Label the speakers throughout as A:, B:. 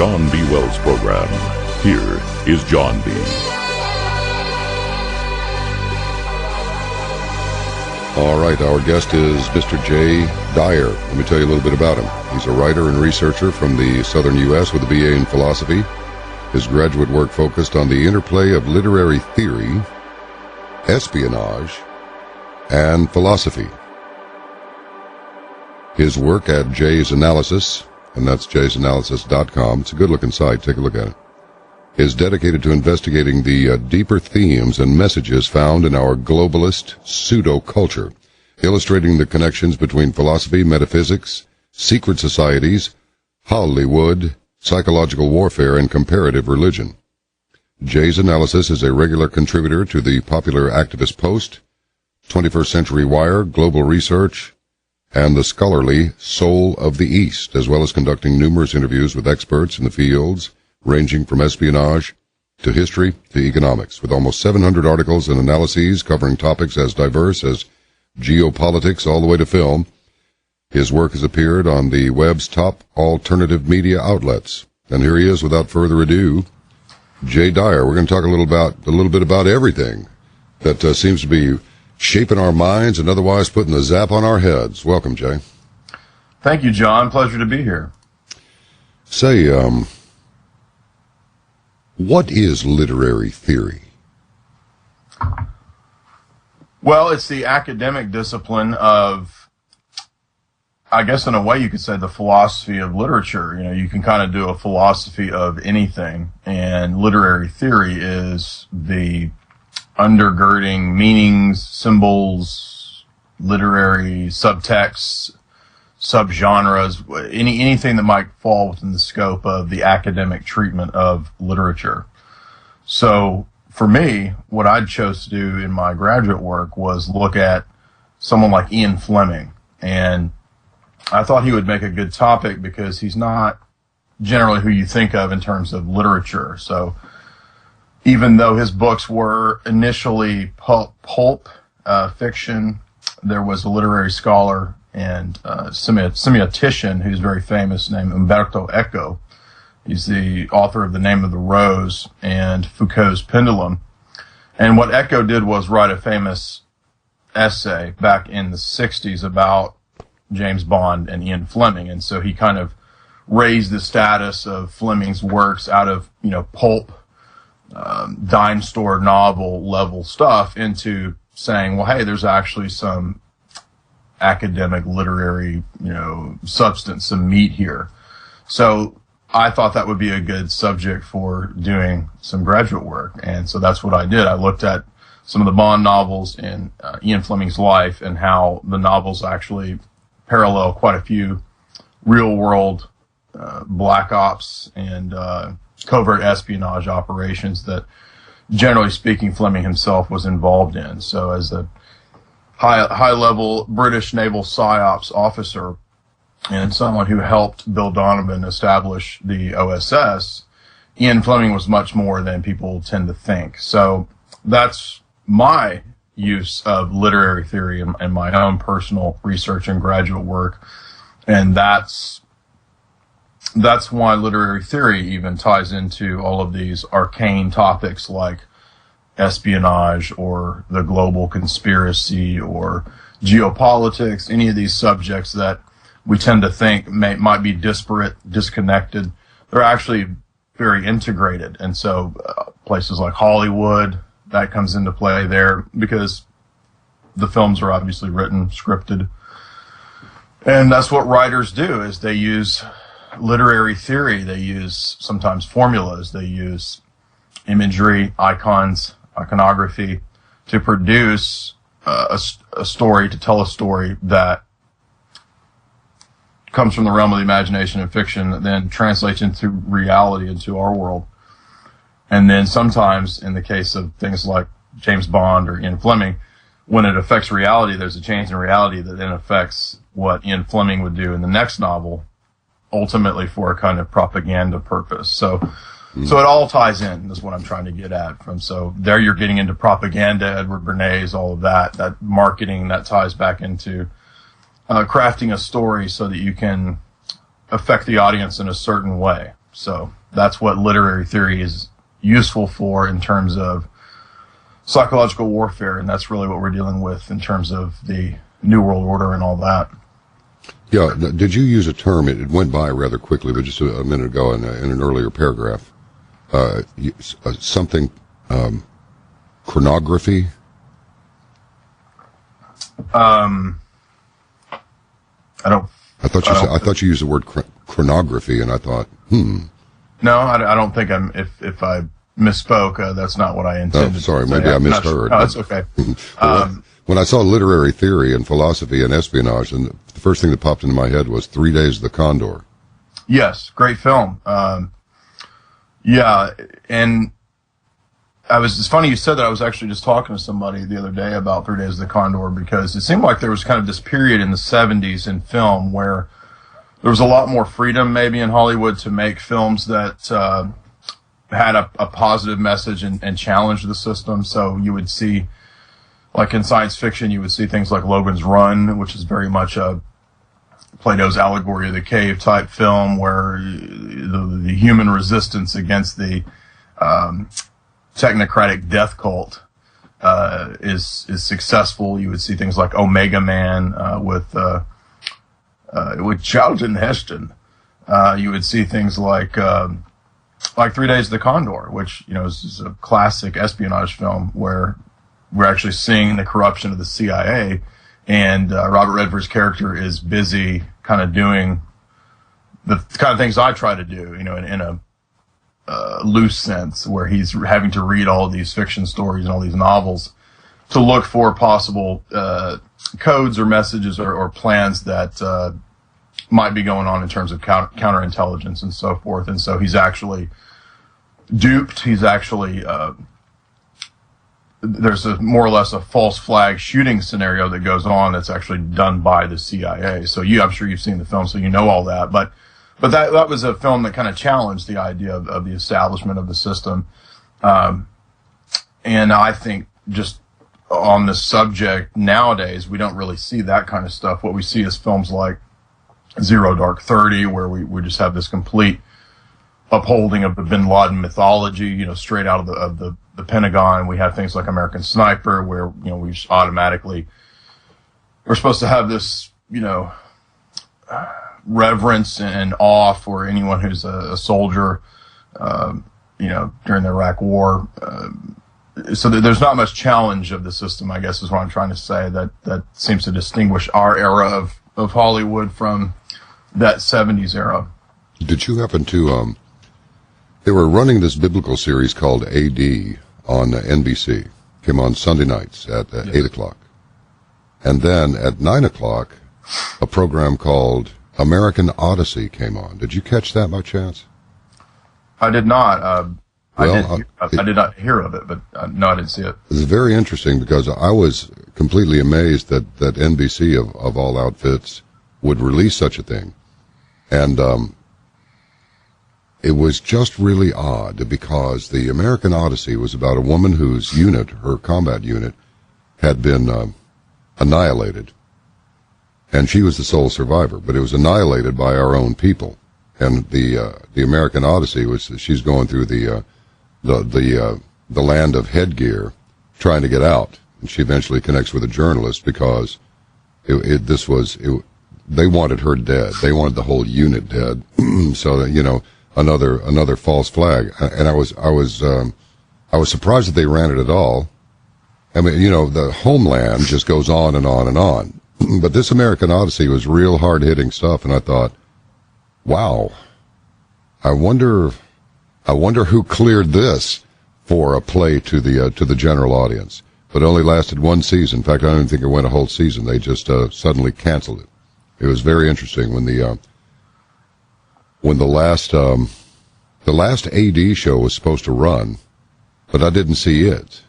A: John B. Wells program. Here is John B.
B: All right, our guest is Mr. J. Dyer. Let me tell you a little bit about him. He's a writer and researcher from the southern U.S. with a BA in philosophy. His graduate work focused on the interplay of literary theory, espionage, and philosophy. His work at J's Analysis, and that's jsanalysis.com. It's a good-looking site. Take a look at it. Is dedicated to investigating the deeper themes and messages found in our globalist pseudo-culture, illustrating the connections between philosophy, metaphysics, secret societies, Hollywood, psychological warfare, and comparative religion. J's Analysis is a regular contributor to the popular Activist Post, 21st Century Wire, Global Research, and the scholarly Soul of the East, as well as conducting numerous interviews with experts in the fields ranging from espionage to history to economics, with almost 700 articles and analyses covering topics as diverse as geopolitics all the way to film. His work has appeared on the web's top alternative media outlets. And here he is, without further ado, Jay Dyer. We're going to talk a little bit about everything that seems to be shaping our minds and otherwise putting the zap on our heads. Welcome, Jay.
C: Thank you, John. Pleasure to be here.
B: Say, what is literary theory?
C: Well, it's the academic discipline of, I guess in a way you could say, the philosophy of literature. You know, you can kind of do a philosophy of anything, and literary theory is the undergirding meanings, symbols, literary subtexts, subgenres, anything that might fall within the scope of the academic treatment of literature. So for me, what I chose to do in my graduate work was look at someone like Ian Fleming, and I thought he would make a good topic because he's not generally who you think of in terms of literature. So even though his books were initially pulp fiction, there was a literary scholar and semiotician who's very famous named Umberto Eco. He's the author of The Name of the Rose and Foucault's Pendulum. And what Eco did was write a famous essay back in the 60s about James Bond and Ian Fleming. And so he kind of raised the status of Fleming's works out of, pulp, dime store novel level stuff into saying, well, hey, there's actually some academic literary, substance, some meat here. So I thought that would be a good subject for doing some graduate work. And so that's what I did. I looked at some of the Bond novels in Ian Fleming's life and how the novels actually parallel quite a few real world black ops and covert espionage operations that, generally speaking, Fleming himself was involved in. So as a high-level British naval PSYOPs officer and someone who helped Bill Donovan establish the OSS, Ian Fleming was much more than people tend to think. So that's my use of literary theory in my own personal research and graduate work. And that's why literary theory even ties into all of these arcane topics like espionage or the global conspiracy or geopolitics, any of these subjects that we tend to think might be disparate, disconnected. They're actually very integrated. And so places like Hollywood, that comes into play there because the films are obviously written, scripted. And that's what writers do, is they use literary theory. They use sometimes formulas. They use imagery, icons, iconography to produce a story, to tell a story that comes from the realm of the imagination and fiction that then translates into reality, into our world. And then sometimes, in the case of things like James Bond or Ian Fleming, when it affects reality, there's a change in reality that then affects what Ian Fleming would do in the next novel, ultimately for a kind of propaganda purpose. So it all ties in, is what I'm trying to get at. So there you're getting into propaganda, Edward Bernays, all of that marketing that ties back into crafting a story so that you can affect the audience in a certain way. So that's what literary theory is useful for in terms of psychological warfare, and that's really what we're dealing with in terms of the New World Order and all that.
B: Yeah, did you use a term? It went by rather quickly, but just a minute ago in an earlier paragraph. Something, chronography?
C: I
B: thought you used the word chronography, and I thought,
C: No, I don't think if I misspoke, that's not what I intended.
B: Oh, sorry, maybe I misheard.
C: No, that's okay.
B: When I saw literary theory and philosophy and espionage, and the first thing that popped into my head was 3 Days of the Condor.
C: Yes, great film. Yeah, and it's funny you said that. I was actually just talking to somebody the other day about 3 Days of the Condor, because it seemed like there was kind of this period in the 70s in film where there was a lot more freedom maybe in Hollywood to make films that had a positive message and challenged the system. So you would see, like in science fiction, you would see things like Logan's Run, which is very much a Plato's allegory of the cave type film, where the human resistance against the technocratic death cult is successful. You would see things like Omega Man with Charlton Heston. You would see things like 3 Days of the Condor, which is a classic espionage film where we're actually seeing the corruption of the CIA, and Robert Redford's character is busy kind of doing the kind of things I try to do, in a loose sense, where he's having to read all of these fiction stories and all these novels to look for possible codes or messages or plans that might be going on in terms of counterintelligence and so forth. And so he's actually duped. He's actually there's more or less a false flag shooting scenario that goes on that's actually done by the CIA. So I'm sure you've seen the film, so you know all that. But that was a film that kind of challenged the idea of the establishment of the system. And I think just on this subject nowadays, we don't really see that kind of stuff. What we see is films like Zero Dark 30, where we just have this complete upholding of the Bin Laden mythology, straight out of the Pentagon. We have things like American Sniper, where we just automatically we're supposed to have this reverence and awe for anyone who's a soldier, during the Iraq War. So there's not much challenge of the system, I guess, is what I'm trying to say. That seems to distinguish our era of Hollywood from that 70s era.
B: Did you happen to they were running this biblical series called AD on NBC. Came on Sunday nights at 8 o'clock. And then at 9 o'clock, a program called American Odyssey came on. Did you catch that by chance?
C: I did not. I did not hear of it, but no, I didn't see it.
B: It's very interesting because I was completely amazed that NBC, of all outfits, would release such a thing. And it was just really odd, because the American Odyssey was about a woman whose unit, her combat unit, had been annihilated. And she was the sole survivor, but it was annihilated by our own people. And the American Odyssey she's going through the land of headgear, trying to get out. And she eventually connects with a journalist, because they wanted her dead. They wanted the whole unit dead. So that, another false flag. And I was surprised that they ran it at all. I mean, the Homeland just goes on and on and on. But this American Odyssey was real hard-hitting stuff, and I thought, wow, I wonder who cleared this for a play to the general audience. But it only lasted one season. In fact, I don't even think it went a whole season. They just suddenly canceled it. It was very interesting when the last AD show was supposed to run, but I didn't see it.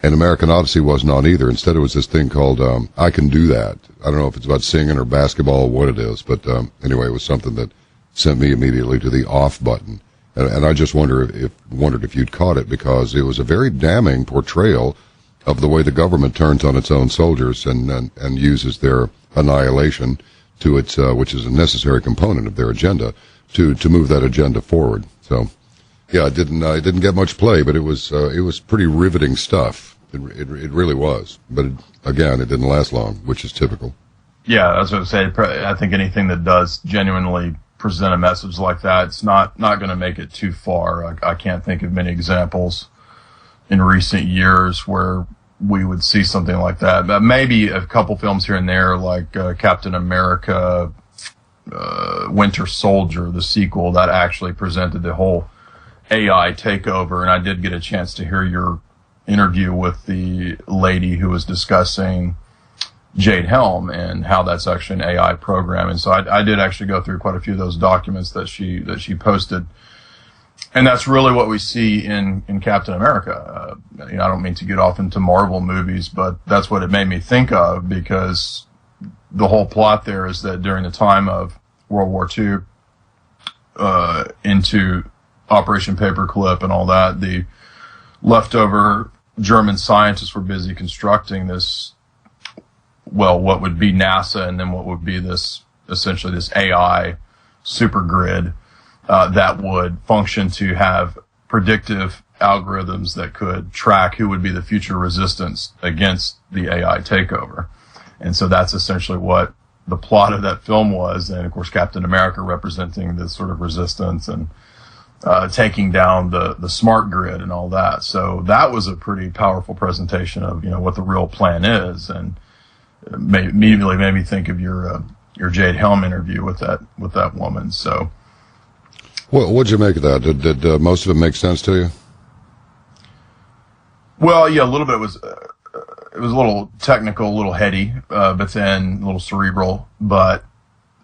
B: And American Odyssey wasn't on either. Instead, it was this thing called I Can Do That. I don't know if it's about singing or basketball or what it is, but anyway, it was something that sent me immediately to the off button. And I just wondered if you'd caught it, because it was a very damning portrayal of the way the government turns on its own soldiers and uses their annihilation to its which is a necessary component of their agenda, to move that agenda forward. So, yeah, it didn't get much play, but it was pretty riveting stuff. It really was. But again, it didn't last long, which is typical.
C: Yeah, that's what I say. I think anything that does genuinely present a message like that, it's not going to make it too far. I can't think of many examples in recent years where we would see something like that. But maybe a couple films here and there, like Captain America, Winter Soldier, the sequel, that actually presented the whole AI takeover. And I did get a chance to hear your interview with the lady who was discussing Jade Helm and how that's actually an AI program. And so I did actually go through quite a few of those documents that she posted. And that's really what we see in Captain America. I don't mean to get off into Marvel movies, but that's what it made me think of, because the whole plot there is that during the time of World War II, into Operation Paperclip and all that, the leftover German scientists were busy constructing this, what would be NASA, and then what would be essentially this AI supergrid that would function to have predictive algorithms that could track who would be the future resistance against the AI takeover. And so that's essentially what the plot of that film was. And of course, Captain America representing this sort of resistance and taking down the smart grid and all that. So that was a pretty powerful presentation of, what the real plan is. And immediately made me think of your Jade Helm interview with that woman. So,
B: well, what'd you make of that? Did most of it make sense to you?
C: Well, yeah, a little bit was. It was a little technical, a little heady, but then a little cerebral. But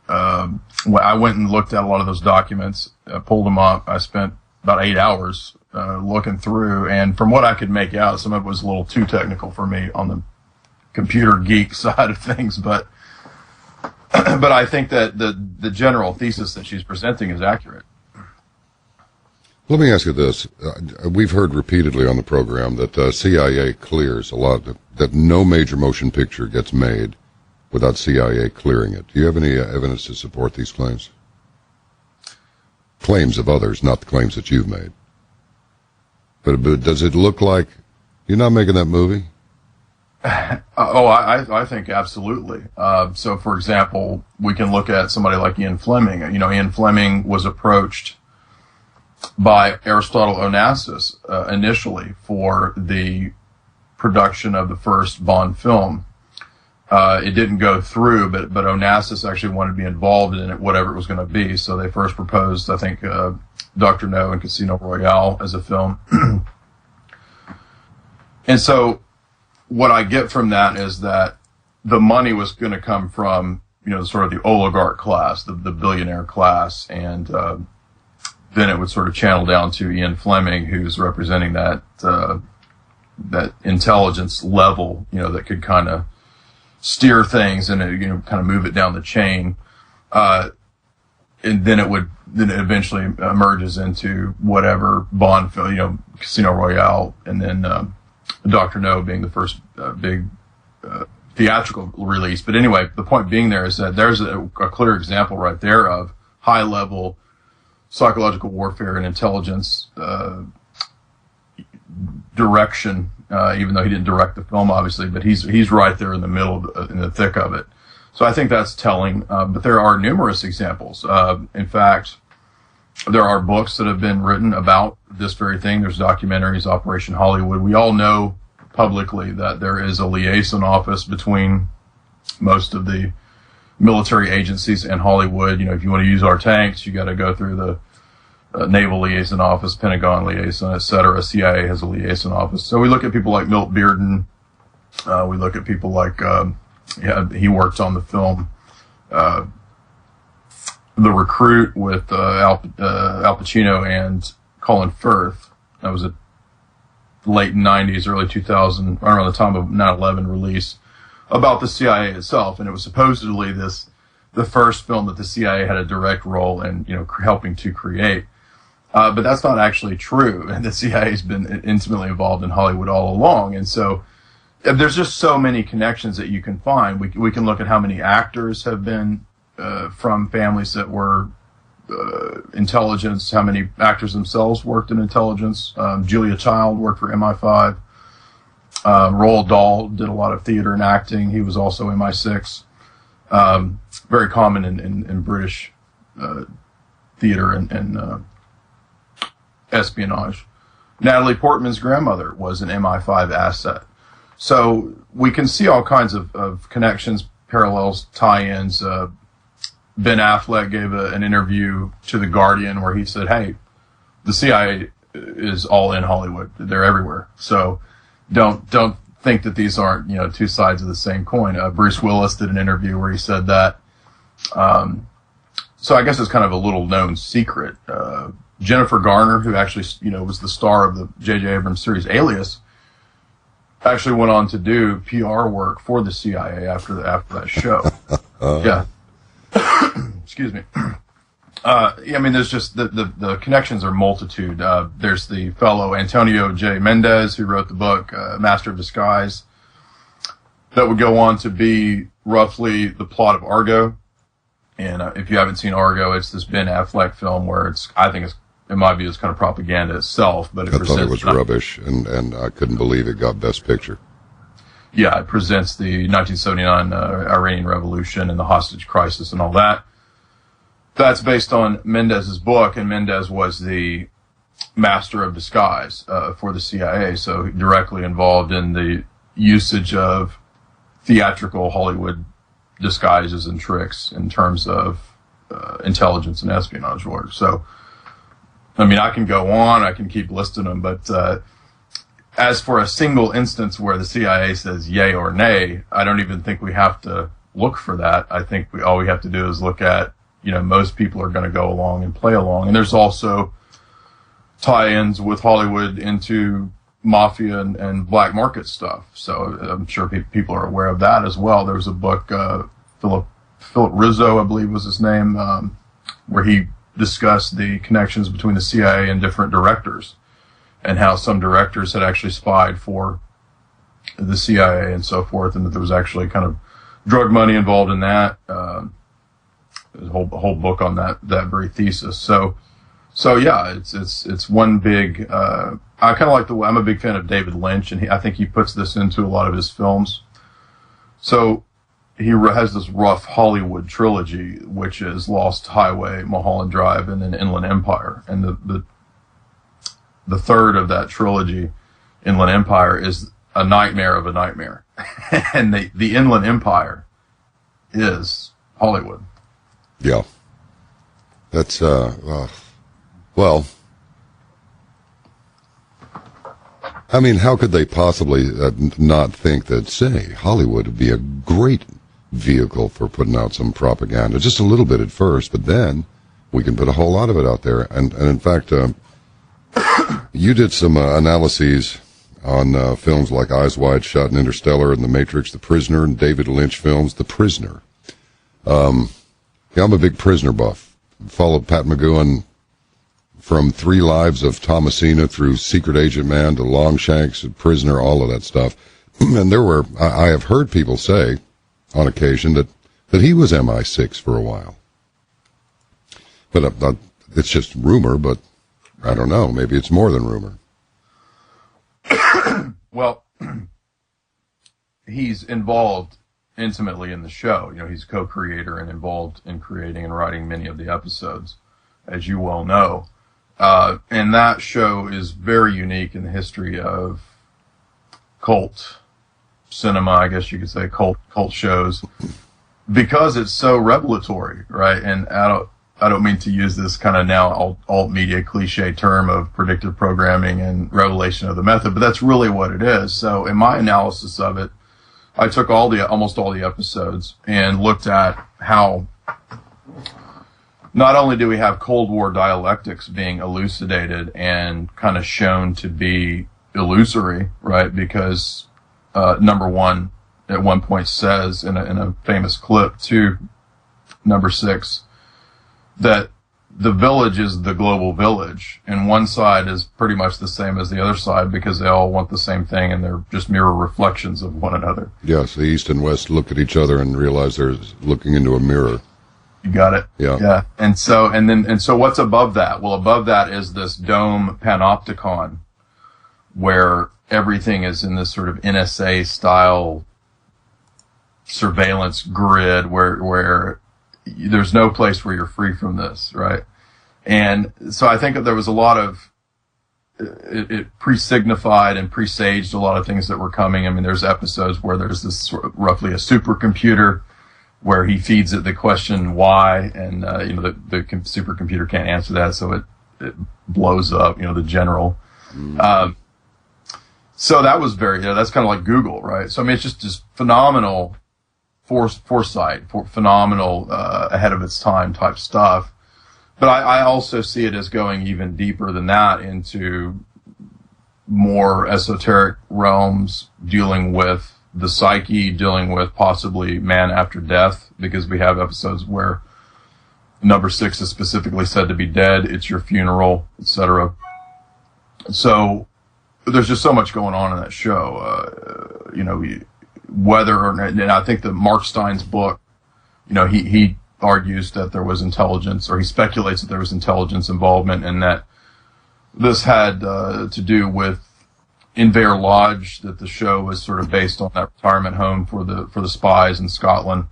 C: I went and looked at a lot of those documents, pulled them up. I spent about 8 hours looking through, and from what I could make out, some of it was a little too technical for me on the computer geek side of things, but I think that the general thesis that she's presenting is accurate.
B: Let me ask you this. We've heard repeatedly on the program that CIA clears a lot, that no major motion picture gets made without CIA clearing it. Do you have any evidence to support these claims? Claims of others, not the claims that you've made. But does it look like you're not making that movie?
C: I think absolutely. So, for example, we can look at somebody like Ian Fleming. Ian Fleming was approached by Aristotle Onassis initially for the production of the first Bond film. It didn't go through, but Onassis actually wanted to be involved in it, whatever it was going to be. So they first proposed, I think, Dr. No and Casino Royale as a film. And so what I get from that is that the money was going to come from, sort of the oligarch class, the billionaire class, and then it would sort of channel down to Ian Fleming, who's representing that intelligence level, that could kind of steer things and kind of move it down the chain, and then it eventually emerges into whatever Bond film, Casino Royale, and then Dr. No being the first big theatrical release. But anyway, the point being there is that there's a clear example right there of high level psychological warfare and intelligence direction, even though he didn't direct the film, obviously, but he's right there in the middle, in the thick of it. So I think that's telling, but there are numerous examples. In fact, there are books that have been written about this very thing. There's documentaries, Operation Hollywood. We all know publicly that there is a liaison office between most of the military agencies and Hollywood. If you want to use our tanks, you got to go through the Naval Liaison Office, Pentagon Liaison, etc. CIA has a liaison office. So we look at people like Milt Bearden. We look at people like, he worked on the film The Recruit with Al Pacino and Colin Firth. That was a late 90s, early 2000, around the time of 9/11 release, about the CIA itself. And it was supposedly the first film that the CIA had a direct role in, helping to create. But that's not actually true. And the CIA has been intimately involved in Hollywood all along. And so there's just so many connections that you can find. We can look at how many actors have been from families that were intelligence, how many actors themselves worked in intelligence. Julia Child worked for MI5. Roald Dahl did a lot of theater and acting. He was also MI6. Very common in British theater and espionage. Natalie Portman's grandmother was an MI5 asset. So we can see all kinds of connections, parallels, tie-ins. Ben Affleck gave an interview to The Guardian where he said, hey, the CIA is all in Hollywood. They're everywhere. So don't think that these aren't, two sides of the same coin. Bruce Willis did an interview where he said that. So I guess it's kind of a little known secret. Jennifer Garner, who actually, was the star of the J.J. Abrams series Alias, actually went on to do PR work for the CIA after that show. Yeah. Excuse me. There's just the connections are multitude. There's the fellow Antonio J. Mendez who wrote the book Master of Disguise, that would go on to be roughly the plot of Argo. And if you haven't seen Argo, it's this Ben Affleck film where in my view, it's kind of propaganda itself. But
B: I thought it was rubbish, and I couldn't believe it got Best Picture.
C: Yeah, it presents the 1979 Iranian Revolution and the hostage crisis and all that. That's based on Mendez's book, and Mendez was the master of disguise for the CIA, so directly involved in the usage of theatrical Hollywood disguises and tricks in terms of intelligence and espionage work. So, I can go on, I can keep listing them, but as for a single instance where the CIA says yay or nay, I don't even think we have to look for that. I think all we have to do is look at, most people are going to go along and play along. And there's also tie-ins with Hollywood into mafia and black market stuff. So I'm sure people are aware of that as well. There was a book, Philip Rizzo, I believe was his name, where he discussed the connections between the CIA and different directors, and how some directors had actually spied for the CIA and so forth, and that there was actually kind of drug money involved in that. There's a whole book on that very thesis. So yeah, it's one big. I kind of like I'm a big fan of David Lynch, and I think he puts this into a lot of his films. So he has this rough Hollywood trilogy, which is Lost Highway, Mulholland Drive, and then Inland Empire, and the third of that trilogy, Inland Empire, is a nightmare of a nightmare. And the Inland Empire is Hollywood.
B: Yeah. That's, well, how could they possibly not think that, say, Hollywood would be a great vehicle for putting out some propaganda, just a little bit at first, but then we can put a whole lot of it out there. And in fact, you did some analyses on films like Eyes Wide Shut and Interstellar and The Matrix, The Prisoner, and David Lynch films, The Prisoner. I'm a big Prisoner buff. Followed Pat McGowan from 3 Lives of Thomasina through Secret Agent Man to Longshanks and Prisoner, all of that stuff. And I have heard people say on occasion that he was MI6 for a while. But it's just rumor, but I don't know. Maybe it's more than rumor.
C: Well, he's involved intimately in the show. He's co-creator and involved in creating and writing many of the episodes, as you well know. And that show is very unique in the history of cult cinema, I guess you could say, cult shows, because it's so revelatory, right? And I don't mean to use this kind of now alt media cliche term of predictive programming and revelation of the method, but that's really what it is. So in my analysis of it, I took almost all the episodes and looked at how not only do we have Cold War dialectics being elucidated and kind of shown to be illusory, right? Because number one at one point says in a famous clip to number 6 that the village is the global village, and one side is pretty much the same as the other side because they all want the same thing, and they're just mirror reflections of one another.
B: Yes, the East and West look at each other and realize they're looking into a mirror.
C: You got it.
B: Yeah.
C: Yeah. And so what's above that? Well, above that is this dome panopticon where everything is in this sort of NSA style surveillance grid where there's no place where you're free from this, right? And so I think that there was a lot of, it pre-signified and presaged a lot of things that were coming. I mean, there's episodes where there's this sort of roughly a supercomputer where he feeds it the question why, and the supercomputer can't answer that, so it blows up. The general. So that was that's kind of like Google, right? So I mean, it's just phenomenal foresight, phenomenal ahead of its time type stuff. But I also see it as going even deeper than that into more esoteric realms, dealing with the psyche, dealing with possibly man after death, because we have episodes where number 6 is specifically said to be dead, it's your funeral, etc. So there's just so much going on in that show. Whether or not, and I think that Mark Stein's book, he argues that there was intelligence, or he speculates that there was intelligence involvement, and that this had to do with Inver Lodge, that the show was sort of based on that retirement home for the spies in Scotland.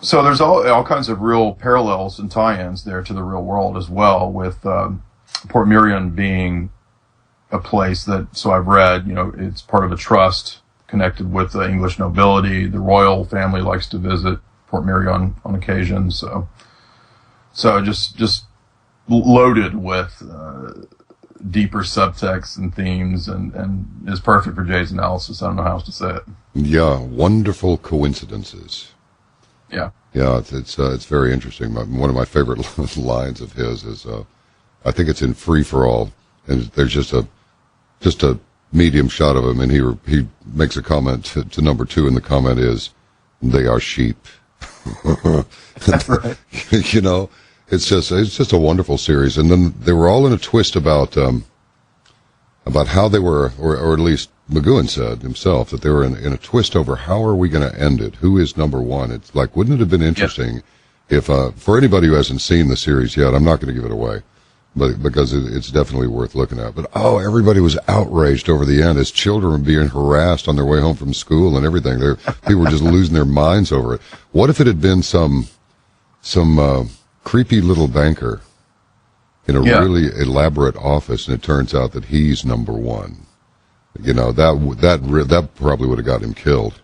C: So there's all kinds of real parallels and tie-ins there to the real world as well, with Port Merion being a place that, so I've read, it's part of a trust connected with the English nobility. The royal family likes to visit Port Merion on occasion. So just loaded with deeper subtext and themes, and is perfect for Jay's analysis. I don't know how else to say it.
B: Yeah, wonderful coincidences.
C: Yeah.
B: Yeah, it's very interesting. One of my favorite lines of his is, I think it's in Free for All, and there's just a medium shot of him, and he makes a comment to number 2, and the comment is, "They are sheep."
C: Right.
B: It's just a wonderful series. And then they were all in a twist about how they were, or at least McGowan said himself, that they were in a twist over how are we going to end it? Who is number 1? It's like, wouldn't it have been interesting if, for anybody who hasn't seen the series yet, I'm not going to give it away, but because it's definitely worth looking at. But everybody was outraged over the end. His children were being harassed on their way home from school and everything. People were just losing their minds over it. What if it had been some creepy little banker in a really elaborate office, and it turns out that he's number 1? That probably would have got him killed.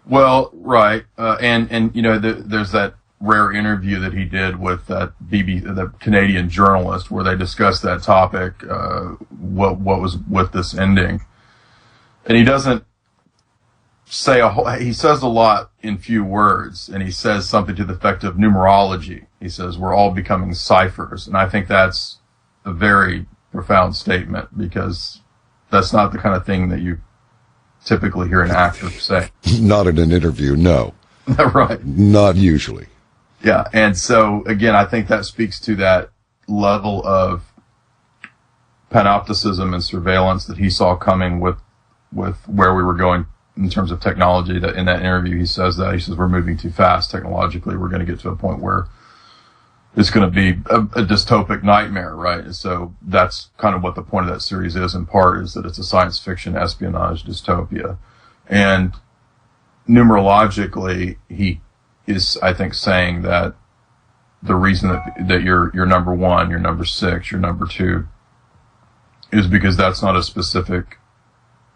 C: Well, right, and there's that rare interview that he did with that the Canadian journalist, where they discussed that topic, what was with this ending, and he doesn't say he says a lot in few words, and he says something to the effect of numerology. He says we're all becoming ciphers, and I think that's a very profound statement, because that's not the kind of thing that you typically hear an actor say. Not
B: in an interview, no.
C: Right.
B: Not usually.
C: Yeah, and so again, I think that speaks to that level of panopticism and surveillance that he saw coming with where we were going in terms of technology. That in that interview, he says we're moving too fast technologically. We're going to get to a point where it's going to be a dystopic nightmare, right? So that's kind of what the point of that series is, in part, is that it's a science fiction espionage dystopia. And numerologically, he is, I think, saying that the reason that you're number 1, you're number 6, you're number 2, is because that's not a specific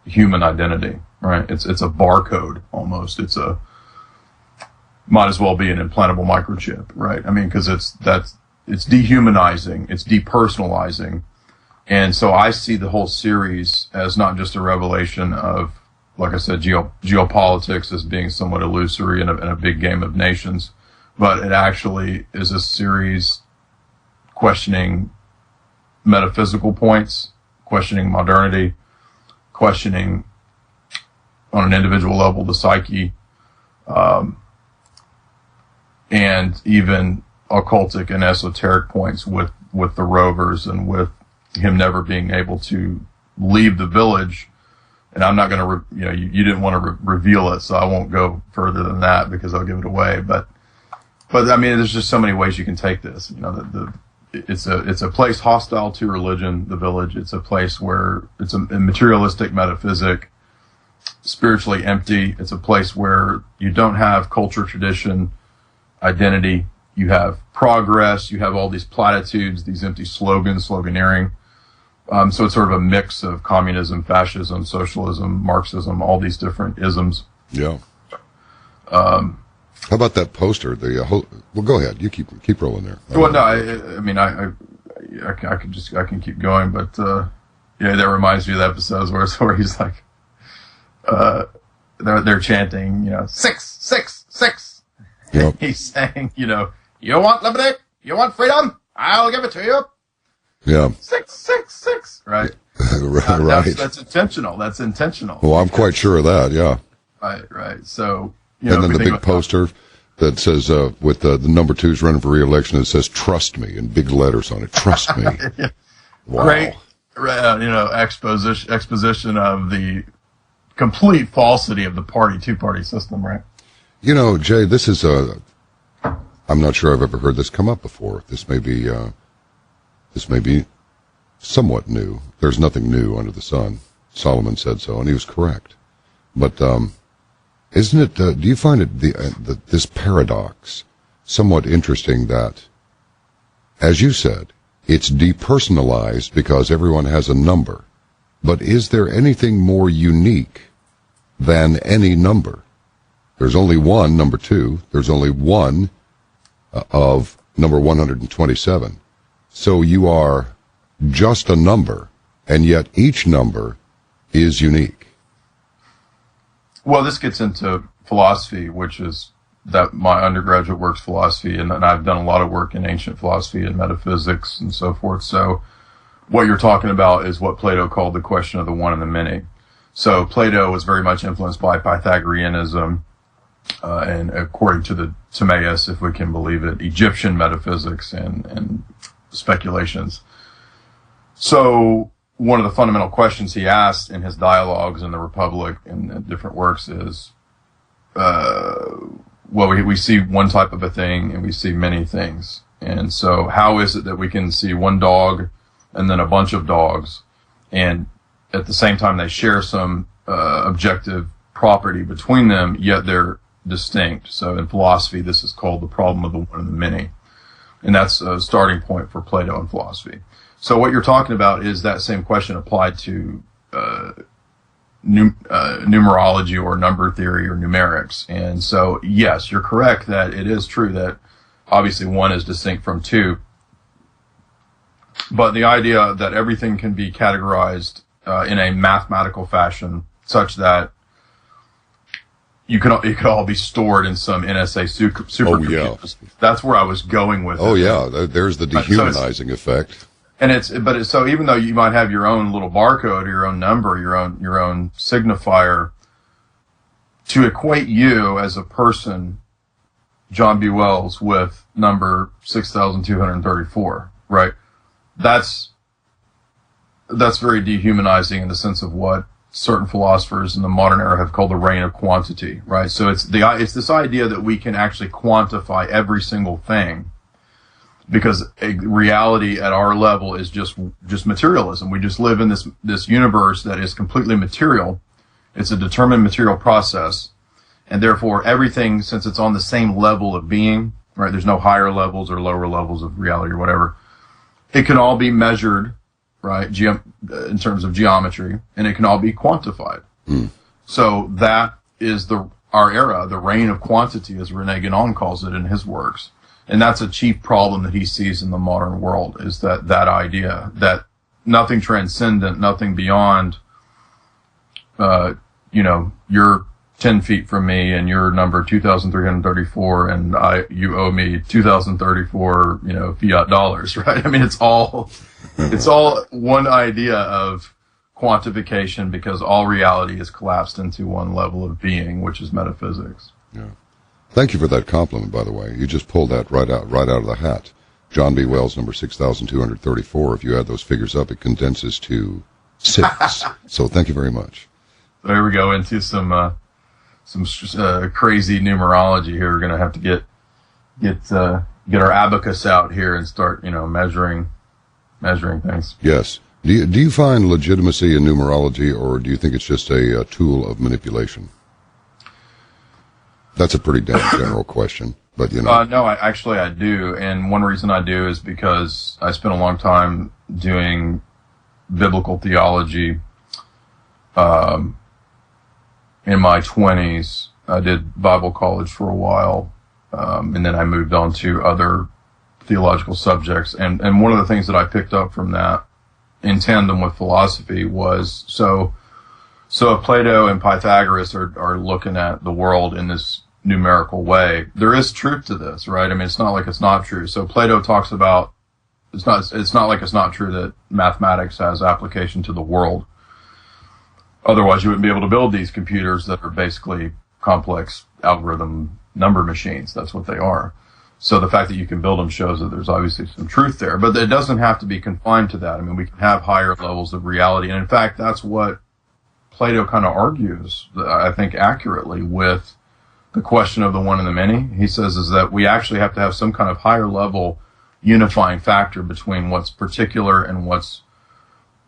C: human identity, right? It's a barcode almost. Might as well be an implantable microchip, right? I mean, because it's dehumanizing, it's depersonalizing. And so I see the whole series as not just a revelation of, like I said, geopolitics as being somewhat illusory in a big game of nations, but it actually is a series questioning metaphysical points, questioning modernity, questioning on an individual level the psyche, and even occultic and esoteric points with the rovers, and with him never being able to leave the village and I'm not going to, you didn't want to reveal it, so I won't go further than that because I'll give it away. But I mean, there's just so many ways you can take this. It's a place hostile to religion, the village. It's a place where it's a materialistic metaphysic, spiritually empty. It's a place where you don't have culture, tradition, identity. You have progress. You have all these platitudes, these empty slogans, sloganeering. So it's sort of a mix of communism, fascism, socialism, Marxism, all these different isms.
B: Yeah. How about that poster? Well, go ahead. You keep rolling there.
C: Well, no, I mean, I can keep going, but that reminds me of the episodes where he's like, they're chanting, 6, 6, 6.
B: Yep.
C: He's saying, you want liberty, you want freedom, I'll give it to you.
B: Yeah.
C: 6, 6, 6. Right.
B: Right.
C: That's intentional. That's intentional.
B: Well, I'm quite sure of that. Yeah.
C: Right. So.
B: And then the big poster that says, with the number 2's running for re-election, it says, "Trust me," in big letters on it. Trust me.
C: Yeah.
B: Wow.
C: Great, exposition of the complete falsity of the two-party system, right?
B: Jay, this is I'm not sure I've ever heard this come up before. This may be somewhat new. There's nothing new under the sun. Solomon said so, and he was correct. But, isn't it, do you find it, this paradox somewhat interesting that, as you said, it's depersonalized because everyone has a number, but is there anything more unique than any number? There's only one number 2. There's only one of number 127. So you are just a number, and yet each number is unique.
C: Well, this gets into philosophy, which is that my undergraduate work's philosophy, and I've done a lot of work in ancient philosophy and metaphysics and so forth. So what you're talking about is what Plato called the question of the one and the many. So Plato was very much influenced by Pythagoreanism, and according to the Timaeus, if we can believe it, Egyptian metaphysics and speculations. So one of the fundamental questions he asked in his dialogues in the Republic and different works is, we see one type of a thing and we see many things. And so how is it that we can see one dog and then a bunch of dogs, and at the same time they share some objective property between them, yet they're distinct? So in philosophy, this is called the problem of the one and the many. And that's a starting point for Plato in philosophy. So what you're talking about is that same question applied to numerology or number theory or numerics. And so, yes, you're correct that it is true that obviously 1 is distinct from 2. But the idea that everything can be categorized in a mathematical fashion such that it could all be stored in some NSA supercomputer.
B: Oh, yeah.
C: That's where I was going with it.
B: Oh, yeah. There's the dehumanizing effect.
C: And so even though you might have your own little barcode, or your own number, your own signifier, to equate you as a person, John B. Wells, with number 6,234, right? That's very dehumanizing in the sense of what certain philosophers in the modern era have called the reign of quantity, right? So it's this idea that we can actually quantify every single thing, because a reality at our level is just materialism. We just live in this universe that is completely material. It's a determined material process, and therefore everything, since it's on the same level of being, right? There's no higher levels or lower levels of reality or whatever. It can all be measured, right? In terms of geometry, and it can all be quantified. So that is our era, the reign of quantity, as Rene Guénon calls it in his works. And that's a chief problem that he sees in the modern world, is that idea that nothing transcendent, nothing beyond, you're 10 feet from me and you're number 2,334 and you owe me 2,034, fiat dollars, right? I mean, it's all one idea of quantification, because all reality is collapsed into one level of being, which is metaphysics.
B: Yeah. Thank you for that compliment, by the way. You just pulled that right out of the hat. John B. Wells, number 6,234. If you add those figures up, it condenses to 6. So thank you very much.
C: There we go into some crazy numerology here. We're going to have to get our abacus out here and start, measuring things.
B: Yes. Do you find legitimacy in numerology, or do you think it's just a tool of manipulation? That's a pretty damn general question, but
C: No, I do, and one reason I do is because I spent a long time doing biblical theology. In my 20s, I did Bible college for a while, and then I moved on to other theological subjects. And one of the things that I picked up from that, in tandem with philosophy, was so if Plato and Pythagoras are looking at the world in this numerical way, there is truth to this, right? I mean, it's not like it's not true. So Plato talks about it's not like it's not true that mathematics has application to the world. Otherwise, you wouldn't be able to build these computers that are basically complex algorithm number machines. That's what they are. So the fact that you can build them shows that there's obviously some truth there. But it doesn't have to be confined to that. I mean, we can have higher levels of reality. And in fact, that's what Plato kind of argues, I think, accurately with the question of the one and the many. He says is that we actually have to have some kind of higher level unifying factor between what's particular and what's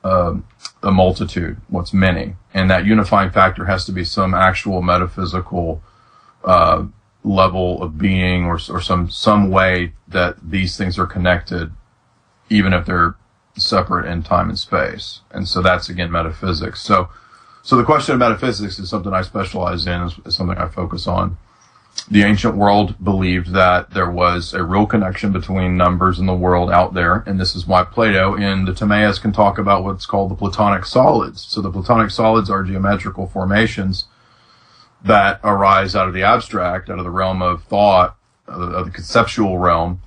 C: a multitude, what's many. And that unifying factor has to be some actual metaphysical level of being, or some way that these things are connected, even if they're separate in time and space. And so that's, again, metaphysics. So the question of metaphysics is something I specialize in, is something I focus on. The ancient world believed that there was a real connection between numbers and the world out there, and this is why Plato in the Timaeus can talk about what's called the Platonic solids. So the Platonic solids are geometrical formations that arise out of the abstract, out of the realm of thought, of the conceptual realm,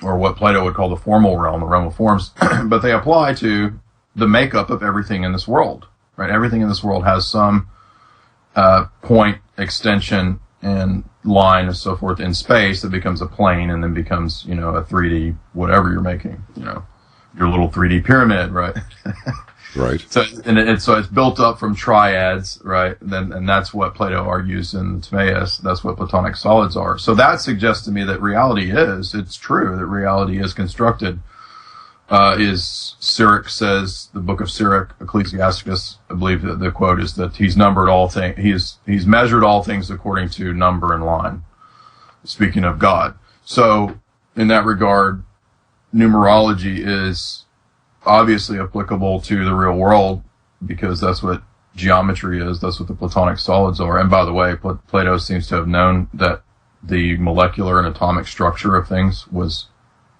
C: or what Plato would call the formal realm, the realm of forms, but they apply to the makeup of everything in this world, right? Everything in this world has some point, extension, and line and so forth in space that becomes a plane and then becomes, a 3D whatever you're making, your little 3D pyramid, right?
B: Right.
C: So it's built up from triads, right? And that's what Plato argues in the Timaeus. That's what Platonic solids are. So that suggests to me that it's true that reality is constructed. Sirach says, the book of Sirach, Ecclesiasticus, I believe that the quote is that he's numbered all things, he's measured all things according to number and line, speaking of God. So in that regard, numerology is obviously applicable to the real world, because that's what geometry is, that's what the Platonic solids are. And by the way, Plato seems to have known that the molecular and atomic structure of things was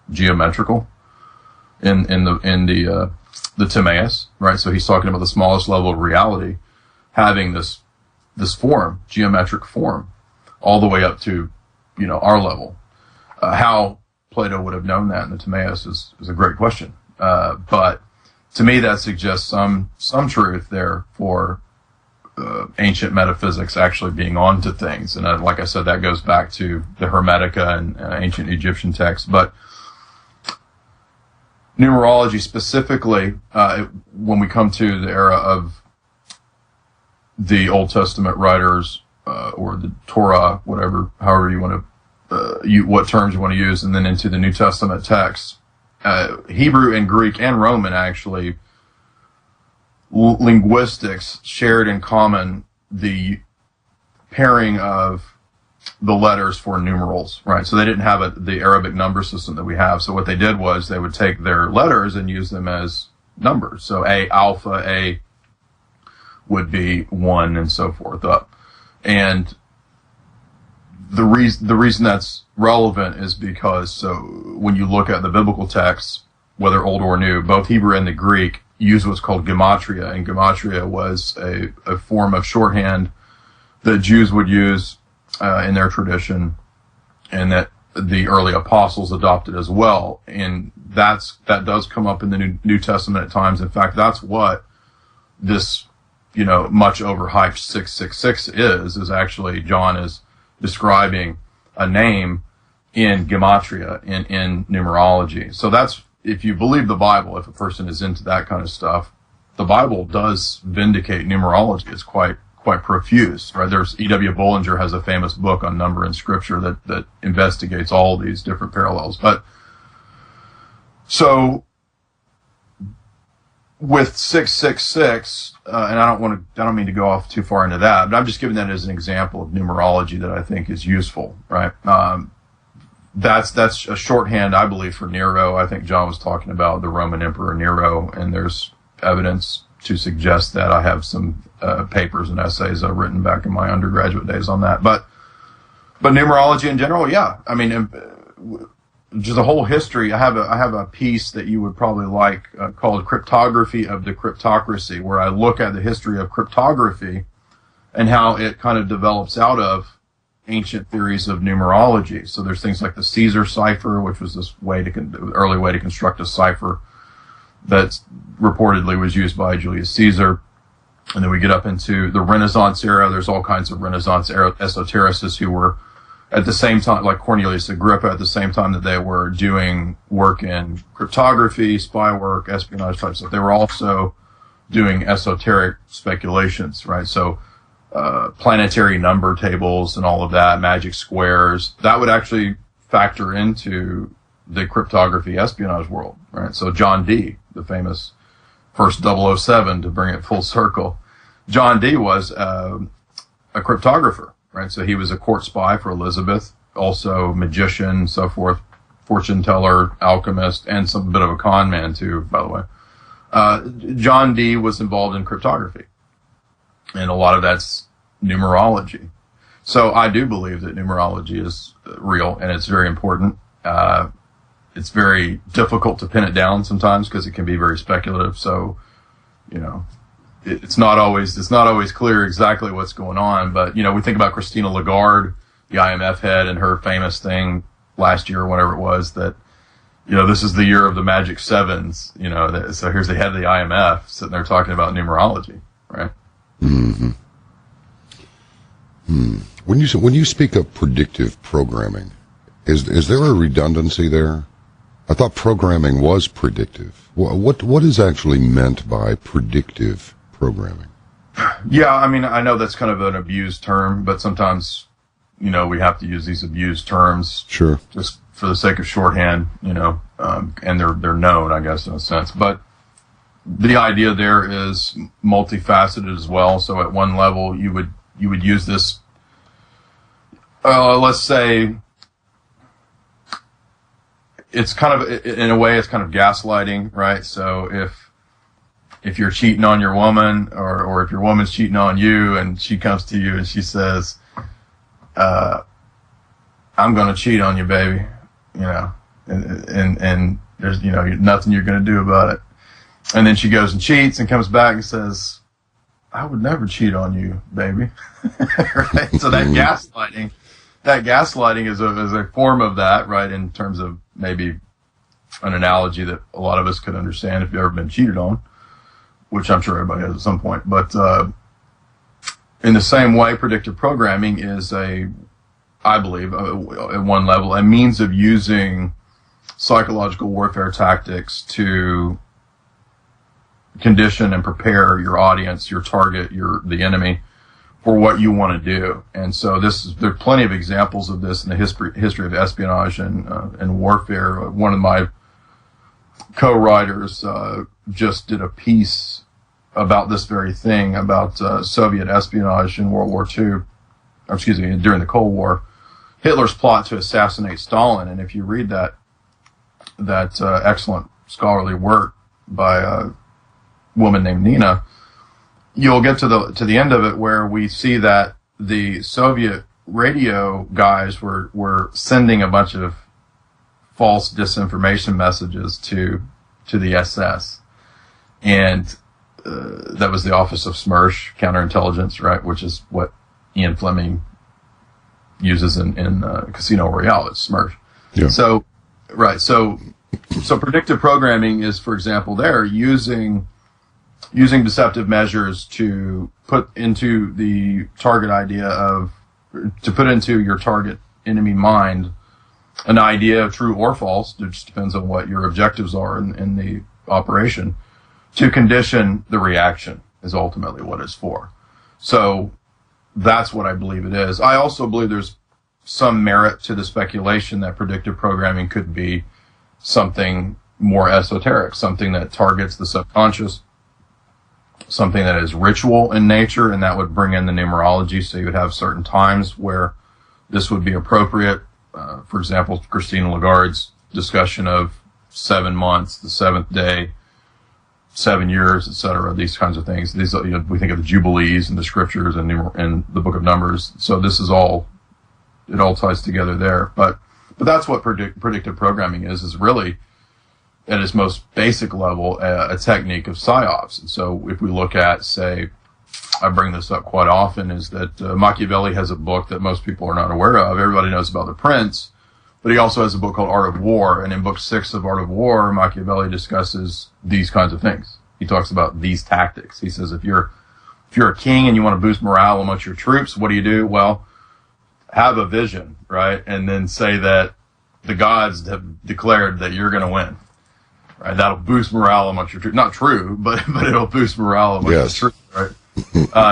C: geometrical in the Timaeus, right? So he's talking about the smallest level of reality having this form, geometric form, all the way up to, our level. How Plato would have known that in the Timaeus is a great question. But to me, that suggests some truth there for ancient metaphysics actually being onto things. And like I said, that goes back to the Hermetica and ancient Egyptian texts. But numerology specifically, when we come to the era of the Old Testament writers, or the Torah, however you want to, what terms you want to use, and then into the New Testament texts, Hebrew and Greek and Roman actually, linguistics shared in common the pairing of the letters for numerals, right? So they didn't have the Arabic number system that we have. So what they did was they would take their letters and use them as numbers. So alpha A would be 1 and so forth up. And the reason that's relevant is because, so when you look at the biblical texts, whether old or new, both Hebrew and the Greek use what's called gematria, and gematria was a form of shorthand that Jews would use in their tradition, and that the early apostles adopted as well. And that does come up in the New Testament at times. In fact, that's what this, much overhyped 666 is actually John is describing a name in gematria, in numerology. So that's, if you believe the Bible, if a person is into that kind of stuff, the Bible does vindicate numerology. It's quite profuse, right? There's E.W. Bollinger has a famous book on number in Scripture that investigates all these different parallels. But so with 666, and I don't mean to go off too far into that, but I'm just giving that as an example of numerology that I think is useful, right? That's a shorthand, I believe, for Nero. I think John was talking about the Roman Emperor Nero, and there's evidence to suggest that. I have some papers and essays I've written back in my undergraduate days on that. But numerology in general, yeah. I mean, just a whole history. I have a piece that you would probably like called Cryptography of the Cryptocracy, where I look at the history of cryptography and how it kind of develops out of ancient theories of numerology. So there's things like the Caesar cipher, which was this early way to construct a cipher that reportedly was used by Julius Caesar. And then we get up into the Renaissance era. There's all kinds of Renaissance era esotericists who were at the same time, like Cornelius Agrippa, at the same time that they were doing work in cryptography, spy work, espionage type stuff. They were also doing esoteric speculations, right? So planetary number tables and all of that, magic squares, that would actually factor into the cryptography espionage world, right? So John Dee, the famous first 007, to bring it full circle, John Dee was a cryptographer, right? So he was a court spy for Elizabeth, also magician, so forth, fortune teller, alchemist, and some bit of a con man too, by the way. John Dee was involved in cryptography, and a lot of that's numerology. So I do believe that numerology is real, and it's very important. It's very difficult to pin it down sometimes because it can be very speculative. So, you know, it's not always clear exactly what's going on. But, you know, we think about Christina Lagarde, the IMF head, and her famous thing last year or whatever it was that, you know, this is the year of the magic sevens, you know, so here's the head of the IMF sitting there talking about numerology, right?
B: Mm-hmm. When you speak of predictive programming, is there a redundancy there? I thought programming was predictive. What is actually meant by predictive programming?
C: Yeah, I mean, I know that's kind of an abused term, but sometimes, you know, we have to use these abused terms.
B: Sure.
C: Just for the sake of shorthand, you know, and they're known, I guess, in a sense. But the idea there is multifaceted as well. So at one level, you would use this, let's say, it's kind of, in a way, it's kind of gaslighting, right? So if you're cheating on your woman, or if your woman's cheating on you, and she comes to you and she says, I'm going to cheat on you, baby, you know, and there's, you know, nothing you're going to do about it. And then she goes and cheats and comes back and says, I would never cheat on you, baby. Right? So that gaslighting is a form of that, right? In terms of maybe an analogy that a lot of us could understand if you've ever been cheated on, which I'm sure everybody has at some point. But in the same way, predictive programming is I believe, at one level, a means of using psychological warfare tactics to condition and prepare your audience, your target, the enemy, for what you want to do. And so there's plenty of examples of this in the history of espionage and warfare. One of my co-writers just did a piece about this very thing, about Soviet espionage in World War II, during the Cold War, Hitler's plot to assassinate Stalin. And if you read that excellent scholarly work by a woman named Nina, you'll get to the end of it where we see that the Soviet radio guys were sending a bunch of false disinformation messages to the SS, and that was the Office of SMERSH, counterintelligence, right, which is what Ian Fleming uses in Casino Royale. It's SMERSH. Yeah. So predictive programming is, for example, there using deceptive measures to put into the target put into your target enemy mind an idea, true or false, it just depends on what your objectives are in the operation, to condition the reaction is ultimately what it's for. So that's what I believe it is. I also believe there's some merit to the speculation that predictive programming could be something more esoteric, something that targets the subconscious, something that is ritual in nature, and that would bring in the numerology. So you would have certain times where this would be appropriate. For example, Christine Lagarde's discussion of 7 months, the seventh day, 7 years, etc. These kinds of things. These, we think of the Jubilees and the scriptures and the Book of Numbers. So this is all, it all ties together there. But that's what predictive programming is really, at its most basic level, a technique of psyops. And so if we look at, say, I bring this up quite often, is that Machiavelli has a book that most people are not aware of. Everybody knows about The Prince, but he also has a book called Art of War. And in book 6 of Art of War, Machiavelli discusses these kinds of things. He talks about these tactics. He says, if you're a king and you want to boost morale amongst your troops, what do? Well, have a vision, right? And then say that the gods have declared that you're going to win. Right, that'll boost morale amongst your troops. Not true, but it'll boost morale amongst the troops. Right?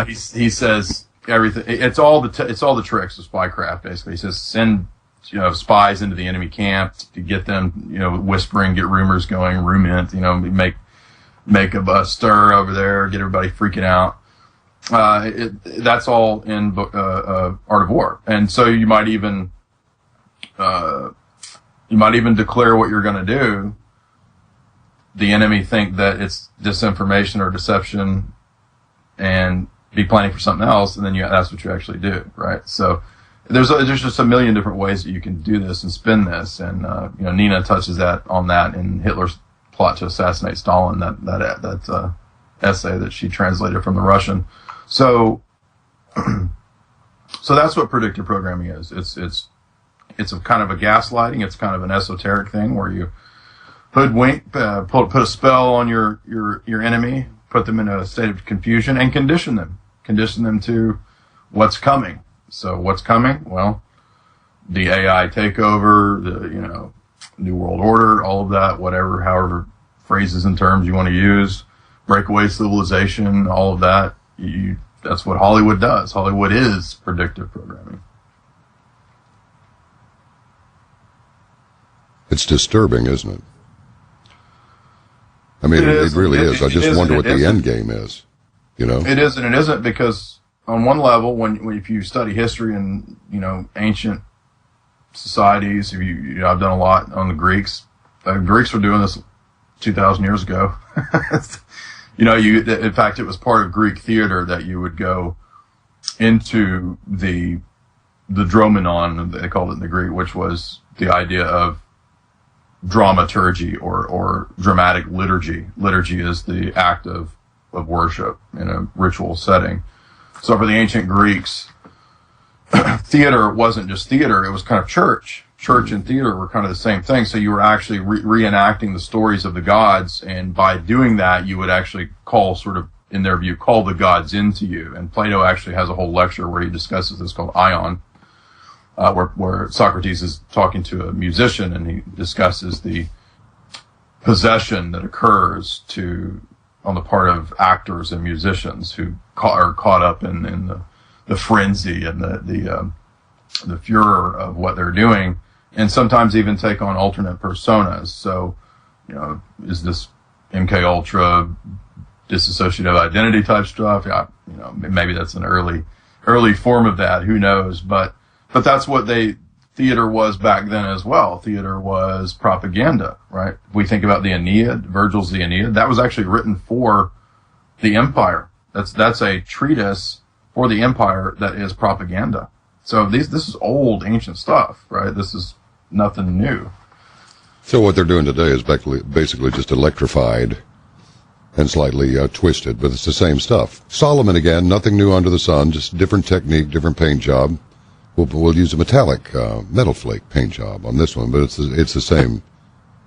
C: He says everything. It's all the tricks of spycraft. Basically, he says send spies into the enemy camp to get them whispering, get rumors going, rumint. Make a stir over there, get everybody freaking out. That's all in Art of War, and so you might even declare what you're going to do. The enemy think that it's disinformation or deception and be planning for something else, and then that's what you actually do, right? So there's just a million different ways that you can do this and spin this, and Nina touches on that in Hitler's plot to assassinate Stalin, that essay that she translated from the Russian. So that's what predictive programming is. It's a kind of a gaslighting. It's kind of an esoteric thing where you hoodwink, put a spell on your enemy, put them in a state of confusion, and condition them to what's coming. So what's coming? Well, the AI takeover, the New World Order, all of that, however phrases and terms you want to use, breakaway civilization, all of that. That's what Hollywood does. Hollywood is predictive programming.
B: It's disturbing, isn't it? I mean, it really is. I just wonder what the end game is.
C: It is and it isn't, because on one level, if you study history and ancient societies, I've done a lot on the Greeks. The Greeks were doing this 2,000 years ago. In fact, it was part of Greek theater that you would go into the dromenon, they called it in the Greek, which was the idea of dramaturgy or dramatic liturgy. Liturgy is the act of worship in a ritual setting. So for the ancient Greeks, theater wasn't just theater, it was kind of church. Church and theater were kind of the same thing. So you were actually reenacting the stories of the gods, and by doing that, you would actually sort of, in their view, call the gods into you. And Plato actually has a whole lecture where he discusses this called Ion, where Socrates is talking to a musician, and he discusses the possession that occurs on the part of actors and musicians who are caught up in the frenzy and the furor of what they're doing, and sometimes even take on alternate personas. So, is this MK Ultra dissociative identity type stuff? Yeah, maybe that's an early form of that. Who knows? But that's what theater was back then as well. Theater was propaganda, right? If we think about the Aeneid, Virgil's the Aeneid, that was actually written for the empire. That's a treatise for the empire that is propaganda. So this is old, ancient stuff, right? This is nothing new.
B: So what they're doing today is basically just electrified and slightly twisted, but it's the same stuff. Solomon again, nothing new under the sun, just different technique, different paint job. We'll use a metallic metal flake paint job on this one, but it's the same.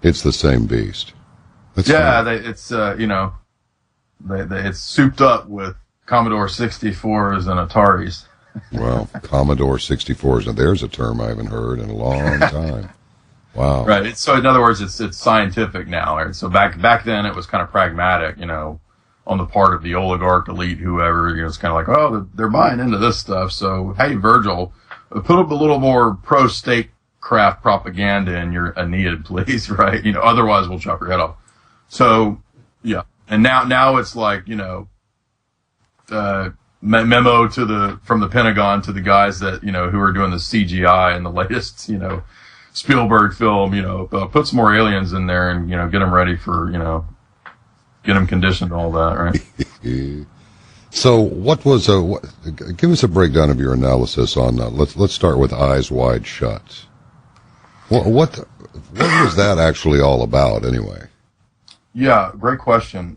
B: It's the same beast. It's souped up with Commodore 64s and Ataris. Well, Commodore 64s. Now, there's a term I haven't heard in a long time. Wow.
C: Right. So in other words, it's scientific now. Right? So back then it was kind of pragmatic, on the part of the oligarch elite, whoever. It's kind of like, oh, they're buying into this stuff. So hey, Virgil, put up a little more pro statecraft propaganda in your Aeneid, please. Right. Otherwise we'll chop your head off. So yeah. And now it's like, memo from the Pentagon to the guys that, who are doing the CGI and the latest, Spielberg film, put some more aliens in there and, get them ready for, get them conditioned, all that, right?
B: So give us a breakdown of your analysis on, let's start with Eyes Wide Shut. What was that actually all about anyway?
C: Yeah, great question.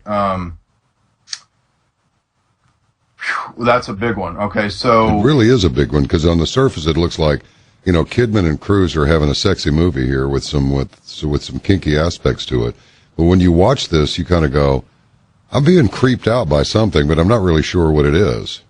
C: That's a big one. Okay, so
B: it really is a big one, because on the surface it looks like, Kidman and Cruise are having a sexy movie here with some kinky aspects to it. But when you watch this, you kind of go, I'm being creeped out by something, but I'm not really sure what it is.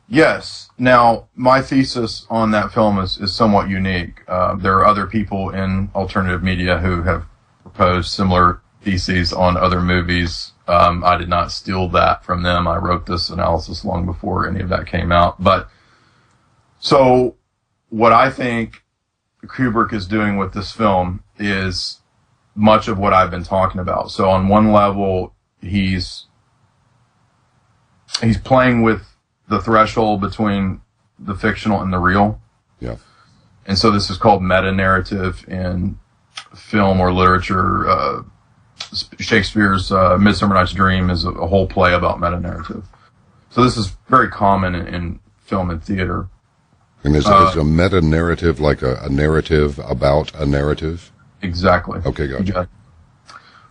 C: Yes. Now, my thesis on that film is somewhat unique. There are other people in alternative media who have proposed similar theses on other movies. I did not steal that from them. I wrote this analysis long before any of that came out. But so what I think Kubrick is doing with this film is much of what I've been talking about. So on one level, he's playing with the threshold between the fictional and the real.
B: Yeah.
C: And so this is called meta-narrative in film or literature. Shakespeare's Midsummer Night's Dream is a whole play about meta-narrative. So this is very common in film and theater.
B: And is a meta-narrative like a narrative about a narrative?
C: Exactly.
B: Okay, gotcha.
C: Yeah.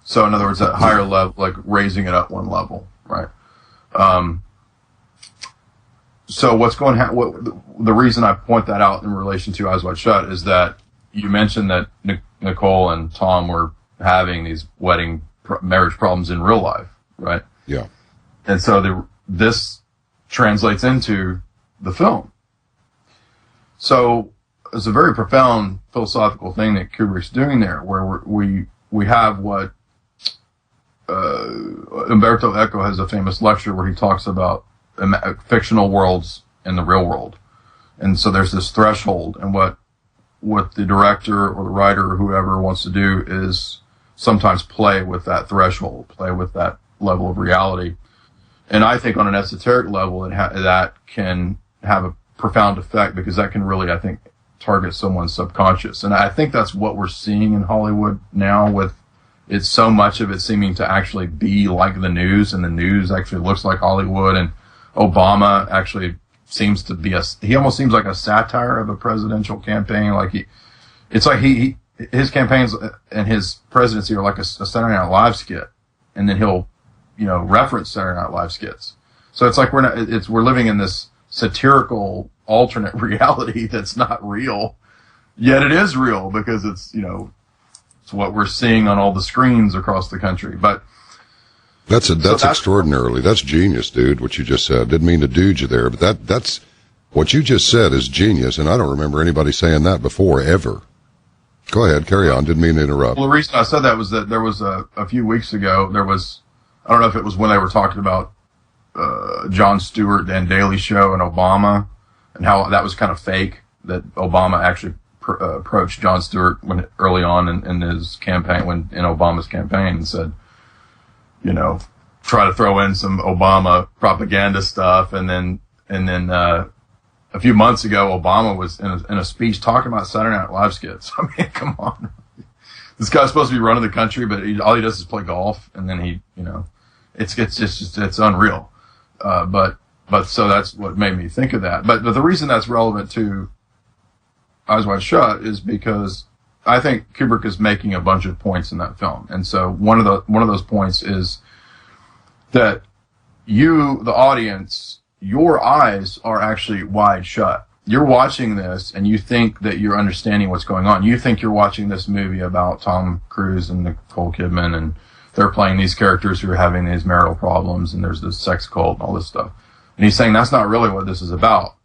C: So in other words, at higher level, like raising it up one level, right? So what's going the reason I point that out in relation to Eyes Wide Shut is that you mentioned that Nicole and Tom were having these marriage problems in real life, right?
B: Yeah.
C: And so this translates into the film. So it's a very profound philosophical thing that Kubrick's doing there, where we have what Umberto Eco has a famous lecture where he talks about fictional worlds and the real world. And so there's this threshold, and what the director or the writer or whoever wants to do is sometimes play with that threshold, play with that level of reality. And I think on an esoteric level, that can have a profound effect, because that can really, I think, target someone's subconscious. And I think that's what we're seeing in Hollywood now, with it's so much of it seeming to actually be like the news, and the news actually looks like Hollywood, and Obama actually seems to be he almost seems like a satire of a presidential campaign. Like his campaigns and his presidency are like a Saturday Night Live skit, and then he'll, reference Saturday Night Live skits. So it's like we're living in this satirical alternate reality that's not real, yet it is real, because it's what we're seeing on all the screens across the country. But
B: that's extraordinarily, that's genius, dude, what you just said. Didn't mean to dude you there, but that's what you just said is genius, and I don't remember anybody saying that before, ever. Go ahead, carry on. Didn't mean to interrupt.
C: Well, the reason I said that was that there was a few weeks ago, I don't know if it was when they were talking about Jon Stewart and Daily Show and Obama, and how that was kind of fake, that Obama actually approached Jon Stewart early on in his campaign, in Obama's campaign, and said, try to throw in some Obama propaganda stuff, and then a few months ago, Obama was in a speech talking about Saturday Night Live skits. I mean, come on. This guy's supposed to be running the country, but all he does is play golf, and then it's unreal. But so that's what made me think of that. But the reason that's relevant to Eyes Wide Shut is because I think Kubrick is making a bunch of points in that film. And so one of those points is that you, the audience, your eyes are actually wide shut. You're watching this and you think that you're understanding what's going on. You think you're watching this movie about Tom Cruise and Nicole Kidman, and they're playing these characters who are having these marital problems, and there's this sex cult and all this stuff. And he's saying that's not really what this is about.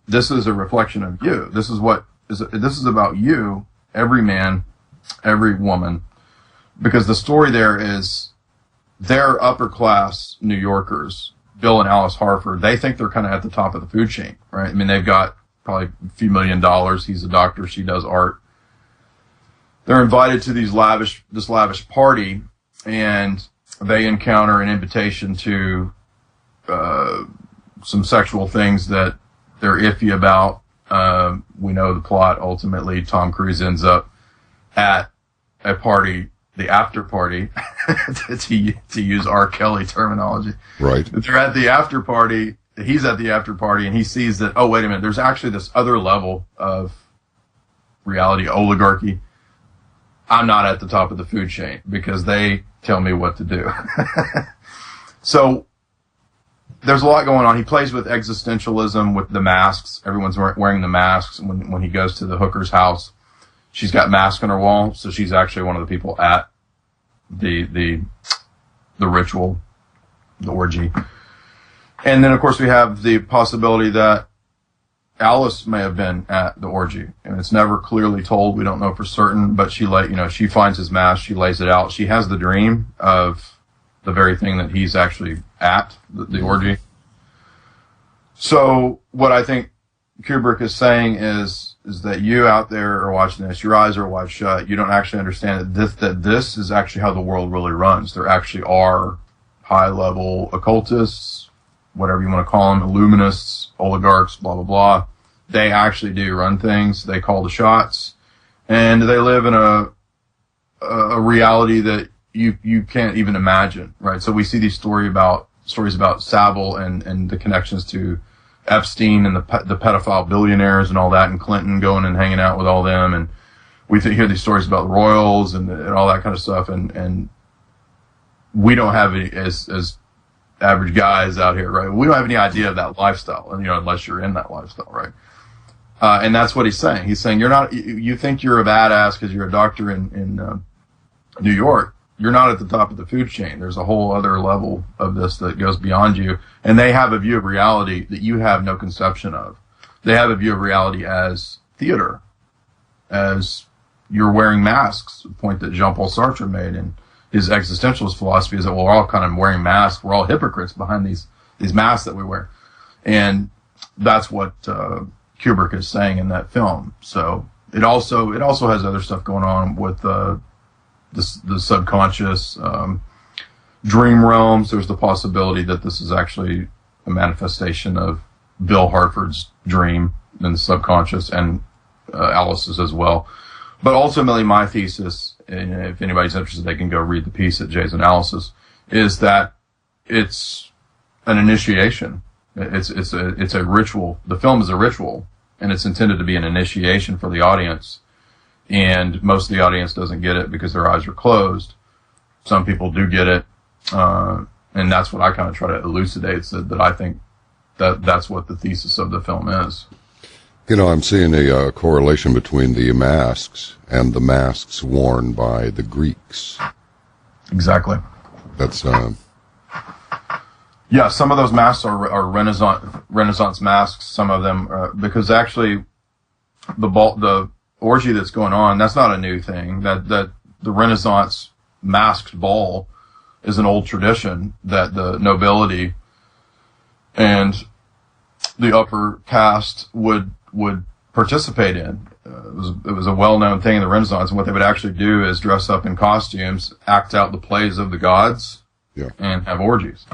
C: This is a reflection of you. This is about you every man, every woman, because the story there is they're upper class New Yorkers. Bill and Alice Harford, they think they're kind of at the top of the food chain, right? I mean, they've got probably a few $1 million. He's a doctor. She does art. They're invited to this lavish party, and they encounter an invitation to some sexual things that they're iffy about. We know the plot. Ultimately, Tom Cruise ends up at a party, the after party, to use R. Kelly terminology.
B: Right.
C: They're at the after party. He's at the after party, and he sees that, oh, wait a minute, there's actually this other level of reality, oligarchy. I'm not at the top of the food chain because they tell me what to do. So there's a lot going on. He plays with existentialism, with the masks. Everyone's wearing the masks. When he goes to the hooker's house, she's got masks on her wall, so she's actually one of the people at the ritual, the orgy. And then, of course, we have the possibility that Alice may have been at the orgy, and it's never clearly told. We don't know for certain, but she finds his mask, she lays it out. She has the dream of the very thing that he's actually at, the orgy. So what I think Kubrick is saying is that you out there are watching this, your eyes are wide shut. You don't actually understand that this is actually how the world really runs. There actually are high-level occultists, whatever you want to call them, illuminists, oligarchs, blah, blah, blah. They actually do run things. They call the shots. And they live in a reality that you can't even imagine, right? So we see these stories about Savile and the connections to Epstein and the pedophile billionaires and all that, and Clinton going and hanging out with all them. And we hear these stories about the royals and all that kind of stuff. And we don't have any, as average guys out here, right? We don't have any idea of that lifestyle, unless you're in that lifestyle, right? And that's what he's saying. He's saying you think you're a badass because you're a doctor in New York. You're not at the top of the food chain. There's a whole other level of this that goes beyond you. And they have a view of reality that you have no conception of. They have a view of reality as theater, as you're wearing masks, a point that Jean-Paul Sartre made in his existentialist philosophy, is that we're all kind of wearing masks. We're all hypocrites behind these masks that we wear. And that's what Kubrick is saying in that film. So it also has other stuff going on with the subconscious dream realms. There's the possibility that this is actually a manifestation of Bill Hartford's dream in the subconscious, and Alice's as well. But ultimately, my thesis, and if anybody's interested, they can go read the piece at Jay's Analysis, is that it's an initiation. It's a ritual. The film is a ritual, and it's intended to be an initiation for the audience. And most of the audience doesn't get it because their eyes are closed. Some people do get it, and that's what I kind of try to elucidate. So that I think that's what the thesis of the film is.
B: I'm seeing a correlation between the masks and the masks worn by the Greeks.
C: Exactly.
B: That's
C: yeah. Some of those masks are Renaissance masks. Some of them because actually the orgy that's going on, that's not a new thing. That the Renaissance masked ball is an old tradition that the nobility and the upper caste would participate in. It was a well-known thing in the Renaissance, and what they would actually do is dress up in costumes, act out the plays of the gods,
B: yeah,
C: and have orgies.